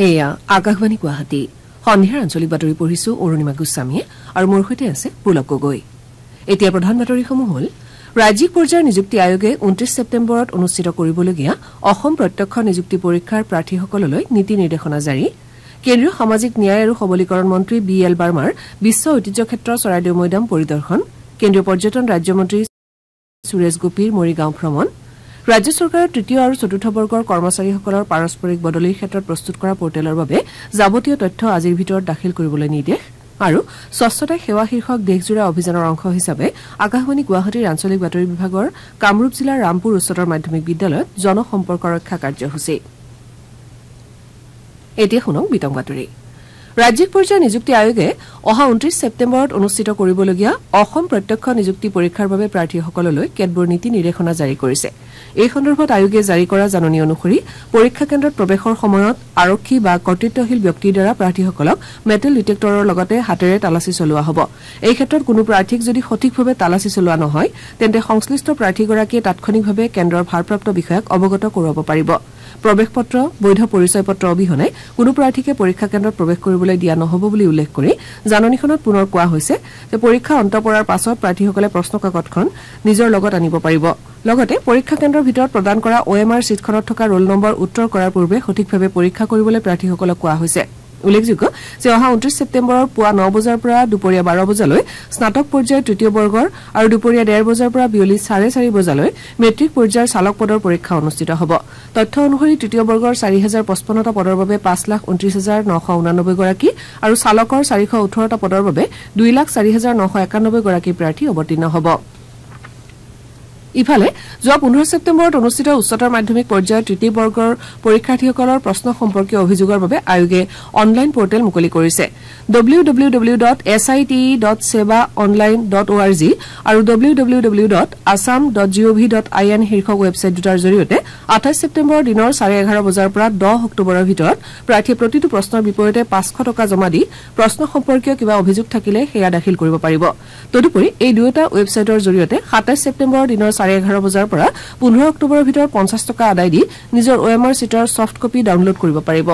এয়া আকাশবাণী গুৱাহাটী সন্ধিয়াৰ আঞ্চলিক বাতৰি পঢ়িছো অৰুণিমা গোস্বামীয়ে আৰু মোৰ সৈতে আছে পুলক গগৈ। এতিয়া প্ৰধান বাতৰিসমূহ হ'ল ৰাজ্যিক পৰ্যায়ৰ নিযুক্তি আয়োগে 29 ছেপ্টেম্বৰত অনুষ্ঠিত কৰিবলগীয়া অসম প্ৰত্যক্ষ নিযুক্তি পৰীক্ষাৰ প্ৰাৰ্থীসকললৈ নীতি নিৰ্দেশনা জাৰি কেন্দ্ৰীয় সামাজিক ন্যায় আৰু সবলীকৰণ মন্ত্ৰী BL বাৰ্মাৰ বিশ্ব ঐতিহ্য ক্ষেত্ৰ চৰাইদেউ মৈদাম পৰিদৰ্শন কেন্দ্ৰীয় পৰ্যটন ৰাজ্যমন্ত্ৰী সুৰেশ গোপীৰ মৰিগাঁও ভ্ৰমণ ৰাজ্য চৰকাৰৰ তৃতীয় আৰু চতুৰ্থ বৰ্গৰ কৰ্মচাৰীসকলৰ পাৰস্পৰিক বদলিৰ ক্ষেত্ৰত প্ৰস্তুত কৰা পৰ্টেলৰ বাবে যাৱতীয় তথ্য আজিৰ ভিতৰত দাখিল কৰিবলৈ নিৰ্দেশ আৰু স্বচ্ছতা সেৱা শীৰ্ষক দেশজোৰা অভিযানৰ অংশ হিচাপে আকাশবাণী গুৱাহাটীৰ আঞ্চলিক বাতৰি বিভাগৰ কামৰূপ জিলাৰ ৰামপুৰ উচ্চতৰ মাধ্যমিক বিদ্যালয়ত জনসম্পৰ্ক ৰক্ষা কাৰ্যসূচী। এতিয়া শুনক বিতং বাতৰি। ৰাজ্যিক পৰ্যায়ৰ নিযুক্তি আয়োগে অহা 29 ছেপ্টেম্বৰত অনুষ্ঠিত কৰিবলগীয়া অসম প্ৰত্যক্ষ নিযুক্তি পৰীক্ষাৰ বাবে প্ৰাৰ্থীসকললৈ কেতবোৰ নীতি নিৰ্দেশনা জাৰি কৰিছে। এই সন্দৰ্ভত আয়োগে জাৰি কৰা জাননী অনুসৰি পৰীক্ষা কেন্দ্ৰত প্ৰৱেশৰ সময়ত আৰক্ষী বা কৰ্তৃত্বশীল ব্যক্তিৰ দ্বাৰা প্ৰাৰ্থীসকলক মেটেল ডিটেক্টৰৰ লগতে হাতেৰে তালাচী চলোৱা হ'ব। এই ক্ষেত্ৰত কোনো প্ৰাৰ্থীক যদি সঠিকভাৱে তালাচী চলোৱা নহয় তেন্তে সংশ্লিষ্ট প্ৰাৰ্থীগৰাকীয়ে তাৎক্ষণিকভাৱে কেন্দ্ৰৰ ভাৰপ্ৰাপ্ত বিষয়াক অৱগত কৰোৱাব পাৰিব। প্ৰৱেশ পত্ৰ বৈধ পৰিচয় পত্ৰ অবিহনে কোনো প্ৰাৰ্থীকে পৰীক্ষা কেন্দ্ৰত প্ৰৱেশ কৰিবলৈ দিয়া নহ'ব বুলি উল্লেখ কৰি জাননীখনত পুনৰ কোৱা হৈছে যে পৰীক্ষা অন্ত পৰাৰ পাছত প্ৰাৰ্থীসকলে প্ৰশ্নকাকতখন নিজৰ লগত আনিব পাৰিব। লগতে পৰীক্ষা কেন্দ্ৰৰ ভিতৰত প্ৰদান কৰা OMR চিটখনত থকা ৰোল নম্বৰ উত্তৰ কৰাৰ পূৰ্বে সঠিকভাৱে পৰীক্ষা কৰিবলৈ প্ৰাৰ্থীসকলক কোৱা হৈছে। উল্লেখযোগ্য যে অহা 29 ছেপ্টেম্বৰৰ পুৱা 9 বজাৰ পৰা দুপৰীয়া 12 বজালৈ স্নাতক পৰ্যায়ৰ তৃতীয় বৰ্গৰ আৰু দুপৰীয়া 1:30 বজাৰ পৰা বিয়লি 4:30 বজালৈ মেট্ৰিক পৰ্যায়ৰ চালক পদৰ পৰীক্ষা অনুষ্ঠিত হ'ব। তথ্য অনুসৰি তৃতীয় বৰ্গৰ 4055টা পদৰ বাবে 5,29,989 গৰাকী আৰু চালকৰ 418টা পদৰ বাবে 2,04,991 গৰাকী প্ৰাৰ্থী অৱতীৰ্ণ হ'ব। ইফালে যোৱা 15 ছেপ্টেম্বৰত অনুষ্ঠিত উচ্চতৰ মাধ্যমিক পৰ্যায়ৰ তৃতীয় বৰ্গৰ পৰীক্ষাৰ্থীসকলৰ প্ৰশ্ন সম্পৰ্কীয় অভিযোগৰ বাবে আয়োগে অনলাইন পৰ্টেল মুকলি কৰিছে। www.site.sevaonline.org আৰু www.assam.gov.in শীৰ্ষক ৱেবছাইট দুটাৰ জৰিয়তে 28 ছেপ্টেম্বৰ দিনৰ 11:30 বজাৰ পৰা 10 অক্টোবৰৰ ভিতৰত প্ৰাৰ্থীয়ে প্ৰতিটো প্ৰশ্নৰ বিপৰীতে 500 টকা জমা দি প্ৰশ্ন সম্পৰ্কীয় কিবা অভিযোগ থাকিলে সেয়া দাখিল কৰিব পাৰিব। তদুপৰি এই দুয়োটা ৱেবছাইটৰ জৰিয়তে 27 ছেপ্টেম্বৰ দিনৰ 11:30 বজাৰ পৰা 15 অক্টোবৰৰ ভিতৰত 50 টকা আদায় দি নিজৰ OMR চিটৰ ছফ্ট কপি ডাউনলোড কৰিব পাৰিব।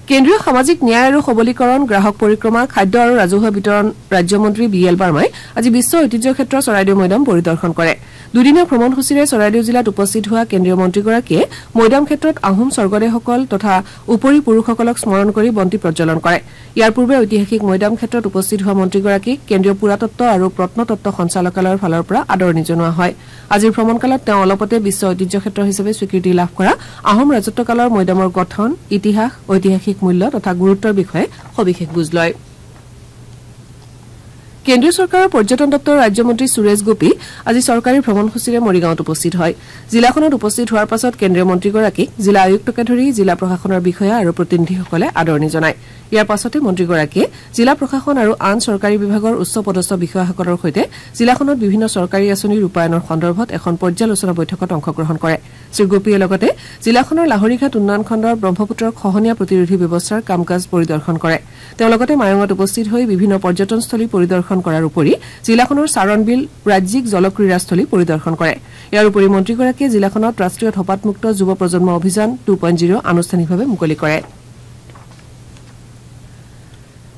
কেন্দ্ৰীয় সামাজিক ন্যায় আৰু সবলীকৰণ গ্ৰাহক পৰিক্ৰমা খাদ্য আৰু ৰাজহুৱা বিতৰণ ৰাজ্যমন্ত্ৰী BL বাৰ্মাই আজি বিশ্ব ঐতিহ্য ক্ষেত্ৰ চৰাইদেউ মৈদাম পৰিদৰ্শন কৰে। দুদিনীয়া ভ্ৰমণসূচীৰে চৰাইদেউ জিলাত উপস্থিত হোৱা কেন্দ্ৰীয় মন্ত্ৰীগৰাকীয়ে মৈদাম ক্ষেত্ৰত আহোম স্বৰ্গদেউসকল তথা উপৰি পুৰুষসকলক স্মৰণ কৰি বন্তি প্ৰজ্বলন কৰে। ইয়াৰ পূৰ্বে ঐতিহাসিক মৈদাম ক্ষেত্ৰত উপস্থিত হোৱা মন্ত্ৰীগৰাকীক কেন্দ্ৰীয় পুৰাতত্ব আৰু প্ৰত্নতত্ব সঞ্চালকালয়ৰ ফালৰ পৰা আদৰণি জনোৱা হয়। আজিৰ ভ্ৰমণকালত তেওঁ অলপতে বিশ্ব ঐতিহ্য ক্ষেত্ৰ হিচাপে স্বীকৃতি লাভ কৰা আহোম ৰাজত্বকালৰ মৈদামৰ গঠন ইতিহাস ঐতিহাসিক মূল্য তথা গুৰুত্বৰ বিষয়ে সবিশেষ বুজ লয়। কেন্দ্ৰীয় চৰকাৰৰ পৰ্যটন দপ্তৰৰ ৰাজ্যমন্ত্ৰী সুৰেশ গোপী আজি চৰকাৰী ভ্ৰমণসূচীৰে মৰিগাঁৱত উপস্থিত হয়। জিলাখনত উপস্থিত হোৱাৰ পাছত কেন্দ্ৰীয় মন্ত্ৰীগৰাকীক জিলা আয়ুক্তকে ধৰি জিলা প্ৰশাসনৰ বিষয়া আৰু প্ৰতিনিধিসকলে আদৰণি জনায়। ইয়াৰ পাছতে মন্ত্ৰীগৰাকীয়ে জিলা প্ৰশাসন আৰু আন চৰকাৰী বিভাগৰ উচ্চ পদস্থ বিষয়াসকলৰ সৈতে জিলাখনত বিভিন্ন চৰকাৰী আঁচনি ৰূপায়ণৰ সন্দৰ্ভত এখন পৰ্যালোচনা বৈঠকত অংশগ্ৰহণ কৰে। শ্ৰীগোপীয়ে লগতে জিলাখনৰ লাহৰীঘাট উন্নয়ন খণ্ডৰ ব্ৰহ্মপুত্ৰৰ খহনীয়া প্ৰতিৰোধী ব্যৱস্থাৰ কাম কাজ পৰিদৰ্শন কৰে। তেওঁ লগতে মায়ঙত উপস্থিত হৈ বিভিন্ন পৰ্যটনস্থলী পৰিদৰ্শন কৰাৰ উপৰি জিলাখনৰ চাৰণবিল ৰাজ্যিক জলক্ৰীড়াস্থলী পৰিদৰ্শন কৰে। ইয়াৰ উপৰি মন্ত্ৰীগৰাকীয়ে জিলাখনত ৰাষ্ট্ৰীয় ধঁপাতমুক্ত যুৱ প্ৰজন্ম অভিযান 2.0 আনুষ্ঠানিকভাৱে মুকলি কৰে।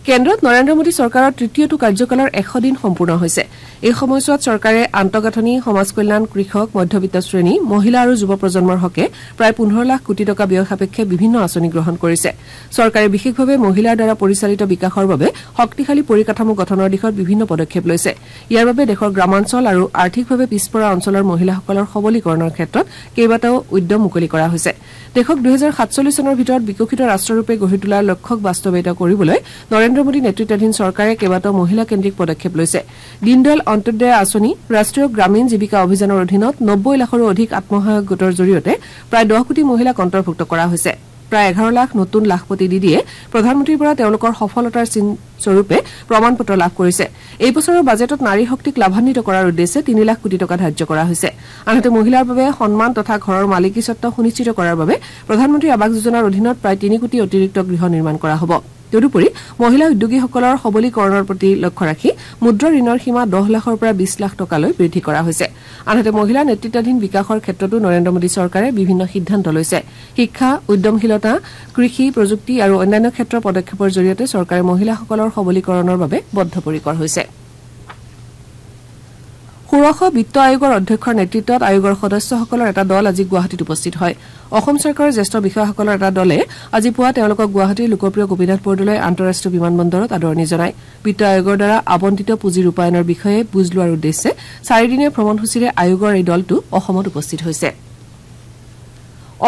কেন্দ্ৰত নৰেন্দ্ৰ মোদী চৰকাৰৰ তৃতীয়টো কাৰ্যকালৰ 100 দিন সম্পূৰ্ণ হৈছে। এই সময়ছোৱাত চৰকাৰে আন্তঃগাঁথনি সমাজ কল্যাণ কৃষক মধ্যবিত্ত শ্ৰেণী মহিলা আৰু যুৱ প্ৰজন্মৰ হকে প্ৰায় 15 লাখ কোটি টকা ব্যয় সাপেক্ষে বিভিন্ন আঁচনি গ্ৰহণ কৰিছে। চৰকাৰে বিশেষভাৱে মহিলাৰ দ্বাৰা পৰিচালিত বিকাশৰ বাবে শক্তিশালী পৰিকাঠামো গঠনৰ দিশত বিভিন্ন পদক্ষেপ লৈছে। ইয়াৰ বাবে দেশৰ গ্ৰামাঞ্চল আৰু আৰ্থিকভাৱে পিছপৰা অঞ্চলৰ মহিলাসকলৰ সবলীকৰণৰ ক্ষেত্ৰত কেইবাটাও উদ্যম মুকলি কৰা হৈছে। দেশক 2047 চনৰ ভিতৰত বিকশিত ৰাষ্ট্ৰৰূপে গঢ়ি তোলাৰ লক্ষ্যক বাস্তৱায়িত কৰিবলৈ নৰেন্দ্ৰ মোদী নেতৃত্বাধীন চৰকাৰে কেইবাটাও মহিলাকেন্দ্ৰিক পদক্ষেপ লৈছে। দীনদয়াল অন্ত্যোদয় আঁচনি ৰাষ্ট্ৰীয় গ্ৰামীণ জীৱিকা অভিযানৰ অধীনত 90 লাখৰো অধিক আত্মসহায়ক গোটৰ জৰিয়তে প্ৰায় 10 কোটি মহিলাক অন্তৰ্ভুক্ত কৰা হৈছে। প্ৰায় 11 লাখ নতুন লাখপতি দিদিয়ে প্ৰধানমন্ত্ৰীৰ পৰা তেওঁলোকৰ সফলতাৰ স্বৰূপে প্ৰমাণপত্ৰ লাভ কৰিছে। এই বছৰৰ বাজেটত নাৰী শক্তিক লাভান্বিত কৰাৰ উদ্দেশ্যে 3 লাখ কোটি টকা ধাৰ্য কৰা হৈছে। আনহাতে মহিলাৰ বাবে সন্মান তথা ঘৰৰ মালিকীস্বত্ব সুনিশ্চিত কৰাৰ বাবে প্ৰধানমন্ত্ৰী আৱাস যোজনাৰ অধীনত প্ৰায় 3 কোটি অতিৰিক্ত গৃহ নিৰ্মাণ কৰা হ'ব। তদুপৰি মহিলা উদ্যোগীসকলৰ সবলীকৰণৰ প্ৰতি লক্ষ্য ৰাখি মুদ্ৰা ঋণৰ সীমা 10 লাখৰ পৰা 20 লাখ টকালৈ বৃদ্ধি কৰা হৈছে আনহাতে মহিলা নেতৃত্বাধীন বিকাশৰ ক্ষেত্ৰতো নৰেন্দ্ৰ মোদী চৰকাৰে বিভিন্ন সিদ্ধান্ত লৈছে শিক্ষা উদ্যমশীলতা কৃষি প্ৰযুক্তি আৰু অন্যান্য ক্ষেত্ৰৰ পদক্ষেপৰ জৰিয়তে চৰকাৰে মহিলাসকলৰ সবলীকৰণৰ বাবে বদ্ধপৰিকৰ হৈছে ষোড়শ বিত্ত আয়োগৰ অধ্যক্ষৰ নেতৃত্বত আয়োগৰ সদস্যসকলৰ এটা দল আজি গুৱাহাটীত উপস্থিত হয় অসম চৰকাৰৰ জ্যেষ্ঠ বিষয়াসকলৰ এটা দলে আজি পুৱা তেওঁলোকক গুৱাহাটীৰ লোকপ্ৰিয় গোপীনাথ বৰদলৈ আন্তঃৰাষ্ট্ৰীয় বিমানবন্দৰত আদৰণি জনায় বিত্ত আয়োগৰ দ্বাৰা আবণ্টিত পুঁজি ৰূপায়ণৰ বিষয়ে বুজ লোৱাৰ উদ্দেশ্যে 4 দিনীয়া ভ্ৰমণসূচীৰে আয়োগৰ এই দলটো অসমত উপস্থিত হৈছে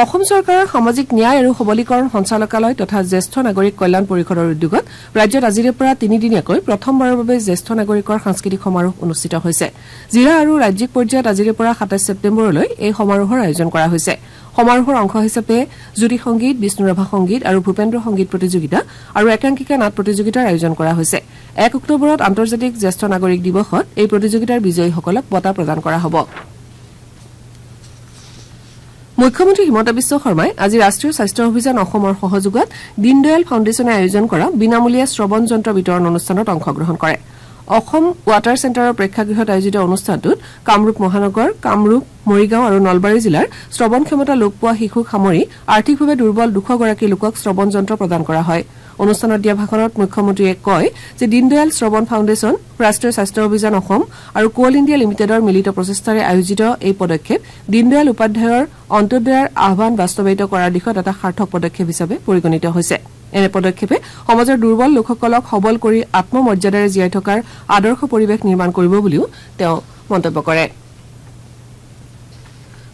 অসম চৰকাৰৰ সামাজিক ন্যায় আৰু সবলীকৰণ সঞ্চালকালয় তথা জ্যেষ্ঠ নাগৰিক কল্যাণ পৰিষদৰ উদ্যোগত ৰাজ্যত আজিৰে পৰা 3 দিনীয়াকৈ প্ৰথমবাৰৰ বাবে জ্যেষ্ঠ নাগৰিকৰ সাংস্কৃতিক সমাৰোহ অনুষ্ঠিত হৈছে জিলা আৰু ৰাজ্যিক পৰ্যায়ত আজিৰে পৰা 27 ছেপ্টেম্বৰলৈ এই সমাৰোহৰ আয়োজন কৰা হৈছে সমাৰোহৰ অংশ হিচাপে জ্যোতি সংগীত বিষ্ণুৰাভা সংগীত আৰু ভূপেন্দ্ৰ সংগীত প্ৰতিযোগিতা আৰু একাংকিকা নাট প্ৰতিযোগিতাৰ আয়োজন কৰা হৈছে 1 অক্টোবৰত আন্তৰ্জাতিক জ্যেষ্ঠ নাগৰিক দিৱসত এই প্ৰতিযোগিতাৰ বিজয়ীসকলক বঁটা প্ৰদান কৰা হ'ব মুখ্যমন্ত্ৰী হিমন্ত বিশ্ব শৰ্মাই আজি ৰাষ্ট্ৰীয় স্বাস্থ্য অভিযান অসমৰ সহযোগত দীনদয়াল ফাউণ্ডেশ্যনে আয়োজন কৰা বিনামূলীয়া শ্ৰৱণ যন্ত্ৰ বিতৰণ অনুষ্ঠানত অংশগ্ৰহণ কৰে অসম ৱাটাৰ চেণ্টাৰৰ প্ৰেক্ষাগৃহত আয়োজিত অনুষ্ঠানটোত কামৰূপ মহানগৰ কামৰূপ মৰিগাঁও আৰু নলবাৰী জিলাৰ শ্ৰৱণ ক্ষমতা লোপ পোৱা শিশুক সামৰি আৰ্থিকভাৱে দুৰ্বল 200 গৰাকী লোকক শ্ৰৱণ যন্ত্ৰ প্ৰদান কৰা হয় অনুষ্ঠানত দিয়া ভাষণত মুখ্যমন্ত্ৰীয়ে কয় যে দীনদয়াল শ্ৰৱণ ফাউণ্ডেশ্যন ৰাষ্ট্ৰীয় স্বাস্থ্য অভিযান অসম আৰু কোল ইণ্ডিয়া লিমিটেডৰ মিলিত প্ৰচেষ্টাৰে আয়োজিত এই পদক্ষেপ দীনদয়াল উপাধ্যায়ৰ অন্ত্যোদয়ৰ আহ্বান বাস্তৱায়িত কৰাৰ দিশত এটা সাৰ্থক পদক্ষেপ হিচাপে পৰিগণিত হৈছে এনে পদক্ষেপে সমাজৰ দুৰ্বল লোকসকলক সবল কৰি আত্মমৰ্যাদাৰে জীয়াই থকাৰ আদৰ্শ পৰিৱেশ নিৰ্মাণ কৰিব বুলিও তেওঁ মন্তব্য কৰে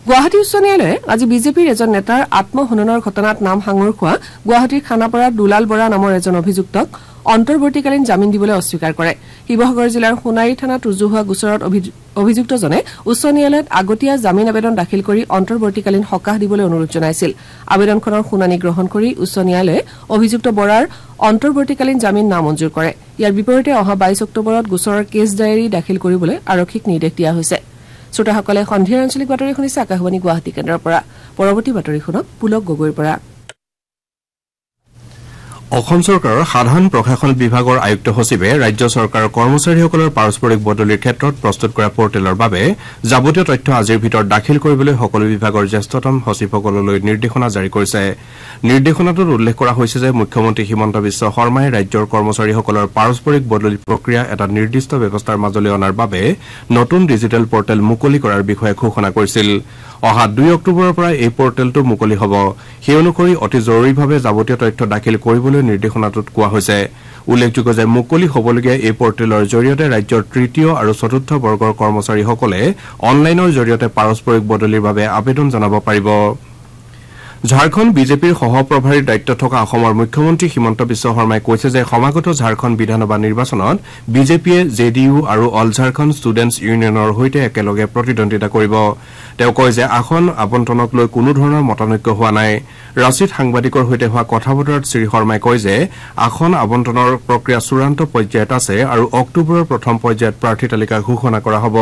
গুৱাহাটী উচ্চ ন্যায়ালয়ে আজি বিজেপিৰ এজন নেতাৰ আত্মহননৰ ঘটনাত নাম সাঙুৰ খোৱা গুৱাহাটীৰ খানাপাৰাৰ দুলাল বৰা নামৰ এজন অভিযুক্তক অন্তৰ্বৰ্তীকালীন জামিন দিবলৈ অস্বীকাৰ কৰে শিৱসাগৰ জিলাৰ সোণাৰী থানাত ৰুজু হোৱা গোচৰত অভিযুক্তজনে উচ্চ ন্যায়ালয়ত আগতীয়া জামিন আবেদন দাখিল কৰি অন্তৰ্বৰ্তীকালীন সকাহ দিবলৈ অনুৰোধ জনাইছিল আবেদনখনৰ শুনানি গ্ৰহণ কৰি উচ্চ ন্যায়ালয়ে অভিযুক্ত বৰাৰ অন্তৰ্বৰ্তীকালীন জামিন নামঞ্জুৰ কৰে ইয়াৰ বিপৰীতে অহা 22 অক্টোবৰত গোচৰৰ কেছ ডায়েৰী দাখিল কৰিবলৈ আৰক্ষীক নিৰ্দেশ দিয়া হৈছে শ্ৰোতাসকলে সন্ধিয়াৰ আঞ্চলিক বাতৰি শুনিছে আকাশবাণী গুৱাহাটী কেন্দ্ৰৰ পৰা পৰৱৰ্তী বাতৰি শুনক পুলক গগৈৰ পৰা অসম চৰকাৰৰ সাধাৰণ প্ৰশাসন বিভাগৰ আয়ুক্ত সচিবে ৰাজ্য চৰকাৰৰ কৰ্মচাৰীসকলৰ পাৰস্পৰিক বদলিৰ ক্ষেত্ৰত প্ৰস্তুত কৰা পৰ্টেলৰ বাবে যাৱতীয় তথ্য আজিৰ ভিতৰত দাখিল কৰিবলৈ সকলো বিভাগৰ জ্যেষ্ঠতম সচিবসকললৈ নিৰ্দেশনা জাৰি কৰিছে নিৰ্দেশনাটোত উল্লেখ কৰা হৈছে যে মুখ্যমন্ত্ৰী হিমন্ত বিশ্ব শৰ্মাই ৰাজ্যৰ কৰ্মচাৰীসকলৰ পাৰস্পৰিক বদলি প্ৰক্ৰিয়া এটা নিৰ্দিষ্ট ব্যৱস্থাৰ মাজলৈ অনাৰ বাবে নতুন ডিজিটেল পৰ্টেল মুকলি কৰাৰ বিষয়ে ঘোষণা কৰিছিল অহা 2 অক্টোবৰৰ পৰা এই পৰ্টেলটো মুকলি হ'ব সেই অনুসৰি অতি জৰুৰীভাৱে যাৱতীয় তথ্য দাখিল কৰিবলৈ নিৰ্দেশনাটোত কোৱা হৈছে উল্লেখযোগ্য যে মুকলি হ'বলগীয়া এই পৰ্টেলৰ জৰিয়তে ৰাজ্যৰ তৃতীয় আৰু চতুৰ্থ বৰ্গৰ কৰ্মচাৰীসকলে অনলাইনৰ জৰিয়তে পাৰস্পৰিক বদলিৰ বাবে আবেদন জনাব পাৰিব ঝাৰখণ্ড বিজেপিৰ সহপ্ৰভাৰীৰ দায়িত্ব থকা অসমৰ মুখ্যমন্ত্ৰী হিমন্ত বিশ্ব শৰ্মাই কৈছে যে সমাগত ঝাৰখণ্ড বিধানসভা নিৰ্বাচনত বিজেপিয়ে জেডিইউ আৰু অল ঝাৰখণ্ড ষ্টুডেণ্টছ ইউনিয়নৰ সৈতে একেলগে প্ৰতিদ্বন্দ্বিতা কৰিব তেওঁ কয় যে আসন আবণ্টনক লৈ কোনো ধৰণৰ মতানৈক্য হোৱা নাই ৰাষ্ট্ৰীয় সাংবাদিকৰ সৈতে হোৱা কথা বতৰাত শ্ৰী শৰ্মাই কয় যে আসন আবণ্টনৰ প্ৰক্ৰিয়া চূড়ান্ত পৰ্যায়ত আছে আৰু অক্টোবৰৰ প্ৰথম পৰ্যায়ত প্ৰাৰ্থী তালিকা ঘোষণা কৰা হ'ব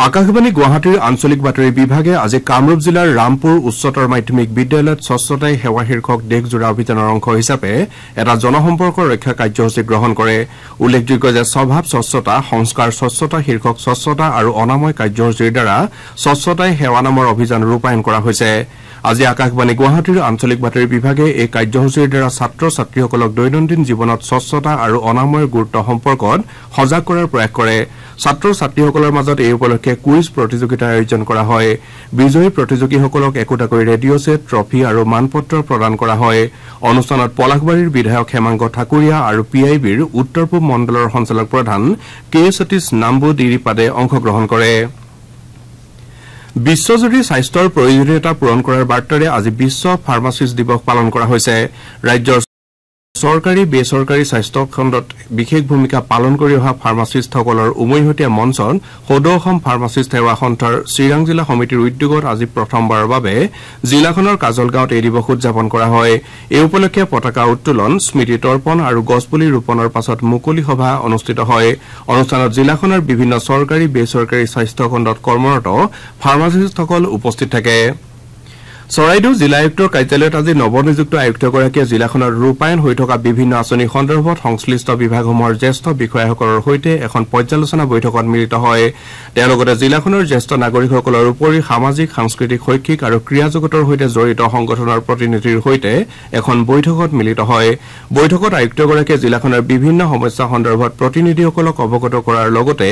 আকাশবাণী গুৱাহাটীৰ আঞ্চলিক বাতৰি বিভাগে আজি কামৰূপ জিলাৰ ৰামপুৰ উচ্চতৰ মাধ্যমিক বিদ্যালয়ত স্বচ্ছতাই সেৱা শীৰ্ষক দেশজোৰা অভিযানৰ অংশ হিচাপে এটা জনসম্পৰ্ক ৰক্ষা কাৰ্যসূচী গ্ৰহণ কৰে উল্লেখযোগ্য যে স্বভাৱ স্বচ্ছতা সংস্কাৰ স্বচ্ছতা শীৰ্ষক স্বচ্ছতা আৰু অনাময় কাৰ্যসূচীৰ দ্বাৰা স্বচ্ছতাই সেৱা নামৰ অভিযান ৰূপায়ণ কৰা হৈছে আজি আকাশবাণী গুৱাহাটীৰ আঞ্চলিক বাতৰি বিভাগে এই কাৰ্যসূচীৰ দ্বাৰা ছাত্ৰ ছাত্ৰীসকলক দৈনন্দিন জীৱনত স্বচ্ছতা আৰু অনাময়ৰ গুৰুত্ব সম্পৰ্কত সজাগ কৰাৰ প্ৰয়াস কৰে ছাত্ৰ ছাত্ৰীসকলৰ মাজত এই উপলক্ষে কুইজ প্ৰতিযোগিতাৰ আয়োজন কৰা হয় বিজয়ী প্ৰতিযোগীসকলক একোটাকৈ ৰেডিঅ' ছেট ট্ৰফি আৰু মানপত্ৰ প্ৰদান কৰা হয় অনুষ্ঠানত পলাশবাৰীৰ বিধায়ক হেমাংগ ঠাকুৰীয়া আৰু পিআইবিৰ উত্তৰ পূব মণ্ডলৰ সঞ্চালক প্ৰধান কে সতীশ নাম্বু দিৰিপাদে অংশগ্ৰহণ কৰে বিশ্বজুৰি স্বাস্থ্যৰ প্ৰয়োজনীয়তা পূৰণ কৰাৰ বাৰ্তাৰে আজি বিশ্ব ফাৰ্মাচিষ্ট দিৱস পালন কৰা হৈছে ৰাজ্যৰ চৰকাৰী বেচৰকাৰী স্বাস্থ্য খণ্ডত বিশেষ ভূমিকা পালন কৰি অহা ফাৰ্মাচিষ্টসকলৰ উমৈহতীয়া মঞ্চত সদৌ অসম ফাৰ্মাচিষ্ট সেৱা সন্থাৰ চিৰাং জিলা সমিতিৰ উদ্যোগত আজি প্ৰথমবাৰৰ বাবে জিলাখনৰ কাজলগাঁৱত এই দিৱস উদযাপন কৰা হয় এই উপলক্ষে পতাকা উত্তোলন স্মৃতি তৰ্পণ আৰু গছপুলি ৰোপণৰ পাছত মুকলি সভা অনুষ্ঠিত হয় অনুষ্ঠানত জিলাখনৰ বিভিন্ন চৰকাৰী বেচৰকাৰী স্বাস্থ্য খণ্ডত কৰ্মৰত ফাৰ্মাচিষ্টসকল উপস্থিত থাকে চৰাইদেউ জিলা আয়ুক্তৰ কাৰ্যালয়ত আজি নৱনিযুক্ত আয়ুক্তগৰাকীয়ে জিলাখনৰ ৰূপায়ণ হৈ থকা বিভিন্ন আঁচনি সন্দৰ্ভত সংশ্লিষ্ট বিভাগসমূহৰ জ্যেষ্ঠ বিষয়াসকলৰ সৈতে এখন পৰ্যালোচনা বৈঠকত মিলিত হয় তেওঁ লগতে জিলাখনৰ জ্যেষ্ঠ নাগৰিকসকলৰ উপৰি সামাজিক সাংস্কৃতিক শৈক্ষিক আৰু ক্ৰীড়া জগতৰ সৈতে জড়িত সংগঠনৰ প্ৰতিনিধিৰ সৈতে এখন বৈঠকত মিলিত হয় বৈঠকত আয়ুক্তগৰাকীয়ে জিলাখনৰ বিভিন্ন সমস্যা সন্দৰ্ভত প্ৰতিনিধিসকলক অৱগত কৰাৰ লগতে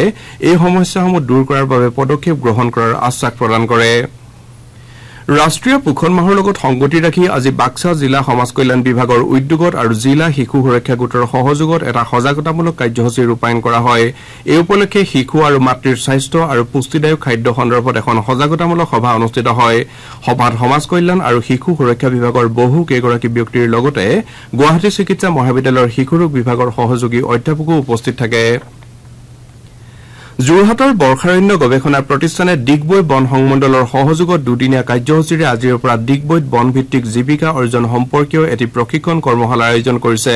এই সমস্যাসমূহ দূৰ কৰাৰ বাবে পদক্ষেপ গ্ৰহণ কৰাৰ আশ্বাস প্ৰদান কৰে ৰাষ্ট্ৰীয় পোষণ মাহৰ লগত সংগতি ৰাখি আজি বাক্সা জিলা সমাজ কল্যাণ বিভাগৰ উদ্যোগত আৰু জিলা শিশু সুৰক্ষা গোটৰ সহযোগত এটা সজাগতামূলক কাৰ্যসূচী ৰূপায়ণ কৰা হয় এই উপলক্ষে শিশু আৰু মাতৃৰ স্বাস্থ্য আৰু পুষ্টিদায়ক খাদ্য সন্দৰ্ভত এখন সজাগতামূলক সভা অনুষ্ঠিত হয় সভাত সমাজ কল্যাণ আৰু শিশু সুৰক্ষা বিভাগৰ বহু কেইগৰাকী ব্যক্তিৰ লগতে গুৱাহাটী চিকিৎসা মহাবিদ্যালয়ৰ শিশু ৰোগ বিভাগৰ সহযোগী অধ্যাপকো উপস্থিত থাকে যোৰহাটৰ বৰ্ষাৰণ্য গৱেষণা প্ৰতিষ্ঠানে ডিগবৈ বন সংমণ্ডলৰ সহযোগত দুদিনীয়া কাৰ্যসূচীৰে আজিৰ পৰা ডিগবৈত বনভিত্তিক জীৱিকা অৰ্জন সম্পৰ্কীয় এটি প্ৰশিক্ষণ কৰ্মশালাৰ আয়োজন কৰিছে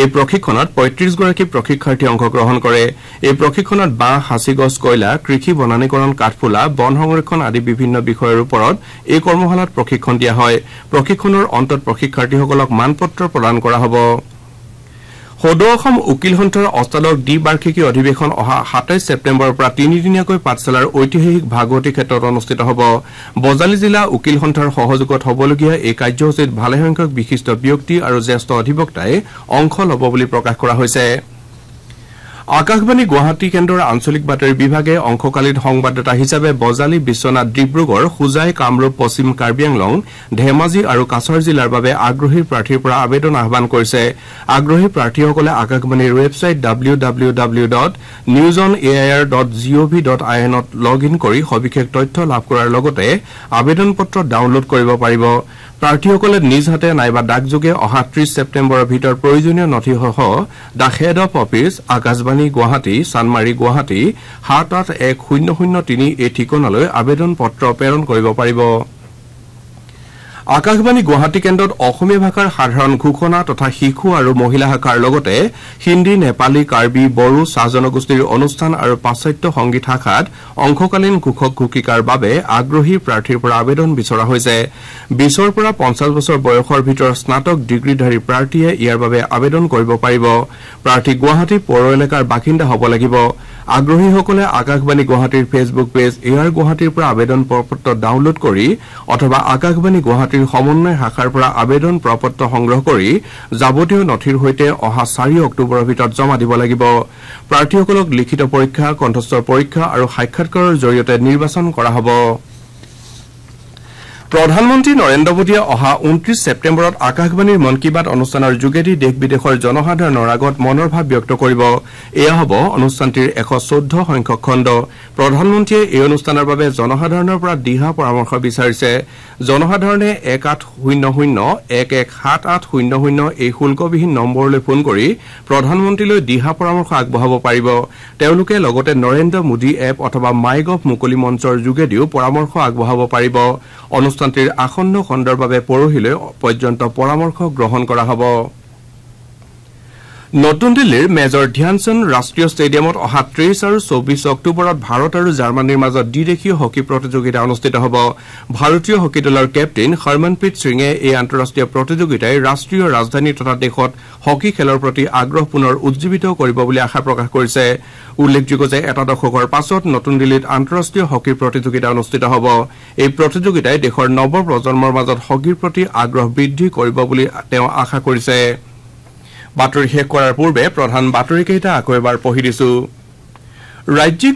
এই প্ৰশিক্ষণত ৩৫ গৰাকী প্ৰশিক্ষাৰ্থী অংশগ্ৰহণ কৰে এই প্ৰশিক্ষণত বাঁহ হাঁচিগছ কয়লা কৃষি বনানীকৰণ কাঠফুলা বন সংৰক্ষণ আদি বিভিন্ন বিষয়ৰ ওপৰত এই কৰ্মশালাত প্ৰশিক্ষণ দিয়া হয় প্ৰশিক্ষণৰ অন্তত প্ৰশিক্ষাৰ্থীসকলক মানপত্ৰ প্ৰদান কৰা হ'ব সদৌ অসম উকিল সন্থাৰ অষ্টাদশ দ্বিবাৰ্ষিকী অধিৱেশন অহা ২৭ ছেপ্টেম্বৰৰ পৰা তিনিদিনীয়াকৈ পাঠশালাৰ ঐতিহাসিক ভাগৱতী ক্ষেত্ৰত অনুষ্ঠিত হ'ব বজালী জিলা উকিল সন্থাৰ সহযোগত হ'বলগীয়া এই কাৰ্যসূচীত ভালেসংখ্যক বিশিষ্ট ব্যক্তি আৰু জ্যেষ্ঠ অধিবক্তাই অংশ ল'ব বুলি প্ৰকাশ কৰা হৈছে আকাশবাণী গুৱাহাটী কেন্দ্ৰৰ আঞ্চলিক বাতৰি বিভাগে অংশকালীন সংবাদদাতা হিচাপে বজালী বিশ্বনাথ ডিব্ৰুগড় হোজাই কামৰূপ পশ্চিম কাৰ্বি আংলং ধেমাজি আৰু কাছাৰ জিলাৰ বাবে আগ্ৰহী প্ৰাৰ্থীৰ পৰা আবেদন আহ্বান কৰিছে আগ্ৰহী প্ৰাৰ্থীসকলে আকাশবাণীৰ website www.newsonair.gov.in to log in কৰি সবিশেষ তথ্য লাভ কৰাৰ লগতে আবেদন পত্ৰ ডাউনলোড কৰিব পাৰিব প্ৰাৰ্থীসকলে নিজ হাতে নাইবা ডাকযোগে অহা ৩০ ছেপ্টেম্বৰৰ ভিতৰত প্ৰয়োজনীয় নথিসহ the head of office Akashvani Guwahati Chandmari Guwahati ৭৮১০০৩ এই ঠিকনালৈ আবেদন পত্ৰ প্ৰেৰণ কৰিব পাৰিব আকাশবাণী গুৱাহাটী কেন্দ্ৰত অসমীয়া ভাষাৰ সাধাৰণ ঘোষণা তথা শিশু আৰু মহিলা শাখাৰ লগতে হিন্দী নেপালী কাৰ্বি বড়ো চাহ জনগোষ্ঠীৰ অনুষ্ঠান আৰু পাশ্চাত্য সংগীত শাখাত অংশকালীন ঘোষক ঘোষিকাৰ বাবে আগ্ৰহী প্ৰাৰ্থীৰ পৰা আবেদন বিচৰা হৈছে ২০ৰ পৰা ৫০ বছৰ বয়সৰ ভিতৰত স্নাতক ডিগ্ৰীধাৰী প্ৰাৰ্থীয়ে ইয়াৰ বাবে আবেদন কৰিব পাৰিব প্ৰাৰ্থী গুৱাহাটী পৌৰ এলেকাৰ বাসিন্দা হ'ব লাগিব আগ্ৰহীসকলে আকাশবাণী গুৱাহাটীৰ ফেচবুক পেজ এয়াৰ গুৱাহাটীৰ পৰা আবেদন পত্ৰ ডাউনলোড কৰি অথবা আকাশবাণী গুৱাহাটীৰ সমন্বয় শাখাৰ পৰা আবেদন পত্ৰ সংগ্ৰহ কৰি যাৱতীয় নথিৰ সৈতে অহা ৪ অক্টোবৰৰ ভিতৰত জমা দিব লাগিব প্ৰাৰ্থীসকলক লিখিত পৰীক্ষা কণ্ঠস্বৰ পৰীক্ষা আৰু সাক্ষাৎকাৰৰ জৰিয়তে নিৰ্বাচন কৰা হ'ব প্ৰধানমন্ত্ৰী নৰেন্দ্ৰ মোদীয়ে অহা ২৯ ছেপ্টেম্বৰত আকাশবাণীৰ মন কী বাত অনুষ্ঠানৰ যোগেদি দেশ বিদেশৰ জনসাধাৰণৰ আগত মনৰ ভাৱ ব্যক্ত কৰিব এয়া হ'ব অনুষ্ঠানটিৰ ১১৪ সংখ্যক খণ্ড প্ৰধানমন্ত্ৰীয়ে এই অনুষ্ঠানৰ বাবে জনসাধাৰণৰ পৰা দিহা পৰামৰ্শ বিচাৰিছে জনসাধাৰণে ১৮০০-১১৭৮০০ এই শুল্কবিহীন নম্বৰলৈ ফোন কৰি প্ৰধানমন্ত্ৰীলৈ দিহা পৰামৰ্শ আগবঢ়াব পাৰিব তেওঁলোকে লগতে নৰেন্দ্ৰ মোদী এপ অথবা মাইগভ মুকলি মঞ্চৰ যোগেদিও পৰামৰ্শ আগবঢ়াব পাৰিব অনুষ্ঠানটিৰ আসন্ন খণ্ডৰ বাবে পৰহিলৈ পৰ্যন্ত পৰামৰ্শ গ্ৰহণ কৰা হ'ব নতুন দিল্লীৰ মেজৰ ধ্যানচান্দ ৰাষ্ট্ৰীয় ষ্টেডিয়ামত অহা ৩০ আৰু ২৪ অক্টোবৰত ভাৰত আৰু জাৰ্মানীৰ মাজত দ্বিদেশীয় হকী প্ৰতিযোগিতা অনুষ্ঠিত হ'ব ভাৰতীয় হকী দলৰ কেপ্টেইন হৰমনপ্ৰীত সিঙে এই আন্তঃৰাষ্ট্ৰীয় প্ৰতিযোগিতাই ৰাষ্ট্ৰীয় ৰাজধানী তথা দেশত হকী খেলৰ প্ৰতি আগ্ৰহ পুনৰ উজ্জীৱিত কৰিব বুলি আশা প্ৰকাশ কৰিছে উল্লেখযোগ্য যে এটা দশকৰ পাছত নতুন দিল্লীত আন্তঃৰাষ্ট্ৰীয় হকী প্ৰতিযোগিতা অনুষ্ঠিত হ'ব এই প্ৰতিযোগিতাই দেশৰ নৱ প্ৰজন্মৰ মাজত হকীৰ প্ৰতি আগ্ৰহ বৃদ্ধি কৰিব বুলি তেওঁ আশা কৰিছে বাতৰি শেষ কৰাৰ পূৰ্বে প্ৰধান বাতৰিকেইটা আকৌ এবাৰ পঢ়ি দিছো ৰাজ্যিক